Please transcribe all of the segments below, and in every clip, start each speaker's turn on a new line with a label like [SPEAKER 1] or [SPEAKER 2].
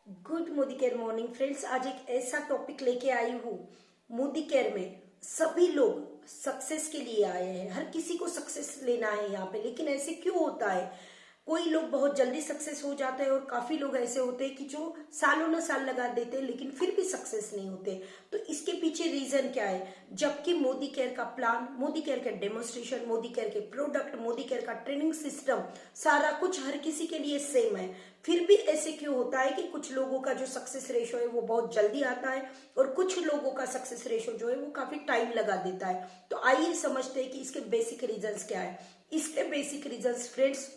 [SPEAKER 1] Good Modi care morning friends. आज एक ऐसा टॉपिक लेके आई हूँ। मोदी केयर में सभी लोग सक्सेस के लिए आए हैं, हर किसी को सक्सेस लेना है यहाँ पे। लेकिन ऐसे क्यों होता है? कोई लोग बहुत जल्दी सक्सेस हो जाते हैं और काफी लोग ऐसे होते हैं कि जो सालों न साल लगा देते हैं लेकिन फिर भी सक्सेस नहीं होते। तो इसके पीछे रीजन क्या है? जबकि मोदी केयर का प्लान, मोदी केयर के डेमोन्स्ट्रेशन, मोदी केयर के प्रोडक्ट, मोदी केयर का ट्रेनिंग सिस्टम, सारा कुछ हर किसी के लिए सेम है, फिर भी ऐसे क्यों होता है कि कुछ लोगों का जो सक्सेस रेशो है वो बहुत जल्दी आता है और कुछ लोगों का सक्सेस रेशो जो है वो काफी टाइम लगा देता है। तो आइए समझते हैं कि इसके बेसिक रीजंस क्या है। इसके बेसिक रीजंस फ्रेंड्स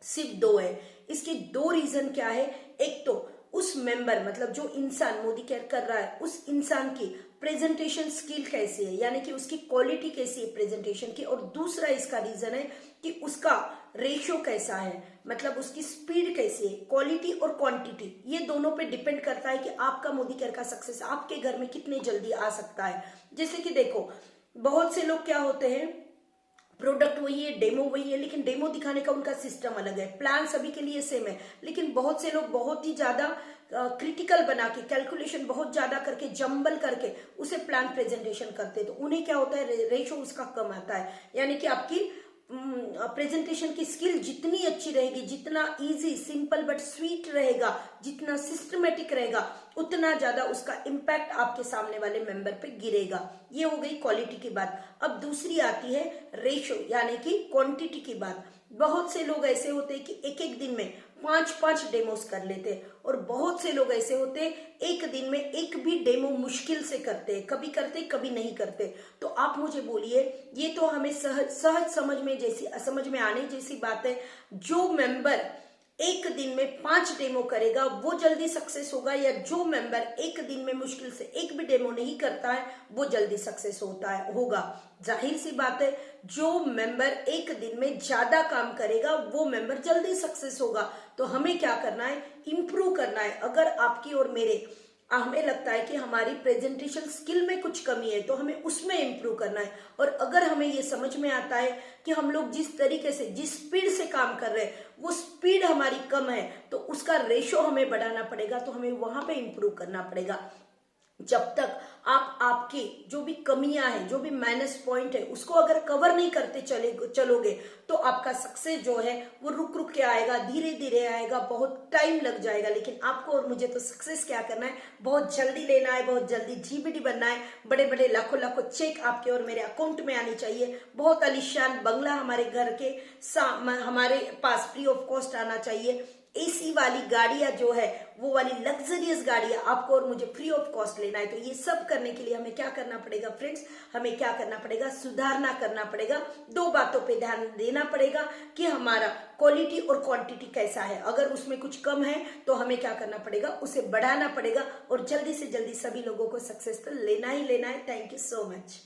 [SPEAKER 1] सिर्फ दो है। इसके दो रीजन क्या है? एक तो उस मेंबर, मतलब जो इंसान मोदी केयर कर रहा है, उस इंसान की प्रेजेंटेशन स्किल कैसी है, यानी कि उसकी क्वालिटी कैसी है प्रेजेंटेशन की। और दूसरा इसका रीजन है कि उसका रेशियो कैसा है, मतलब उसकी स्पीड कैसी है। क्वालिटी और क्वांटिटी ये दोनों पे डिपेंड करता है कि आपका मोदी केयर का सक्सेस आपके घर में कितने जल्दी आ सकता है। जैसे कि देखो, बहुत से लोग क्या होते हैं, प्रोडक्ट वही है, डेमो वही है, लेकिन डेमो दिखाने का उनका सिस्टम अलग है। प्लान सभी के लिए सेम है, लेकिन बहुत से लोग बहुत ही ज्यादा क्रिटिकल बना के, कैलकुलेशन बहुत ज्यादा करके, जंबल करके उसे प्लान प्रेजेंटेशन करते हैं। तो उन्हें क्या होता है, रेशो उसका कम आता है। यानी कि आपकी प्रेजेंटेशन की स्किल जितनी अच्छी रहेगी, जितना इजी सिंपल बट स्वीट रहेगा, जितना सिस्टमेटिक रहेगा, उतना ज्यादा उसका इम्पैक्ट आपके सामने वाले मेंबर पे गिरेगा। ये हो गई क्वालिटी की बात। अब दूसरी आती है रेशो, यानी कि क्वांटिटी की बात। बहुत से लोग ऐसे होते हैं कि एक एक दिन में 5-5 डेमोस कर लेते हैं, और बहुत से लोग ऐसे होते हैं एक दिन में एक भी डेमो मुश्किल से करते हैं, कभी करते कभी नहीं करते। तो आप मुझे बोलिए, ये तो हमें सहज समझ में आने जैसी बात है। जो मेंबर एक दिन में 5 डेमो करेगा वो जल्दी सक्सेस होगा, या जो मेंबर एक दिन में मुश्किल से एक भी डेमो नहीं करता है वो जल्दी सक्सेस होगा? जाहिर सी बात है, जो मेंबर एक दिन में ज्यादा काम करेगा वो मेंबर जल्दी सक्सेस होगा। तो हमें क्या करना है? इंप्रूव करना है। अगर आपकी और मेरे हमें लगता है कि हमारी प्रेजेंटेशन स्किल में कुछ कमी है तो हमें उसमें इंप्रूव करना है। और अगर हमें ये समझ में आता है कि हम लोग जिस तरीके से, जिस स्पीड से काम कर रहे हैं वो स्पीड हमारी कम है, तो उसका रेशो हमें बढ़ाना पड़ेगा, तो हमें वहां पे इंप्रूव करना पड़ेगा। जब तक आप आपकी जो भी कमियां हैं, जो भी माइनस पॉइंट है, उसको अगर कवर नहीं करते चलोगे तो आपका सक्सेस जो है वो रुक रुक के आएगा, धीरे धीरे आएगा, बहुत टाइम लग जाएगा। लेकिन आपको और मुझे तो सक्सेस क्या करना है? बहुत जल्दी लेना है, बहुत जल्दी जीबीडी बनना है। बड़े बड़े लाखों लाखों चेक आपके और मेरे अकाउंट में आनी चाहिए। बहुत आलीशान बंगला हमारे घर के हमारे पास फ्री ऑफ कॉस्ट आना चाहिए। एसी वाली गाड़ियां जो है, वो वाली लग्जरियस गाड़ियां आपको और मुझे फ्री ऑफ कॉस्ट लेना है। तो ये सब करने के लिए हमें क्या करना पड़ेगा फ्रेंड्स? हमें क्या करना पड़ेगा? सुधारना करना पड़ेगा। दो बातों पे ध्यान देना पड़ेगा कि हमारा क्वालिटी और क्वांटिटी कैसा है। अगर उसमें कुछ कम है तो हमें क्या करना पड़ेगा? उसे बढ़ाना पड़ेगा, और जल्दी से जल्दी सभी लोगों को सक्सेस तो लेना ही लेना है। Thank you so much.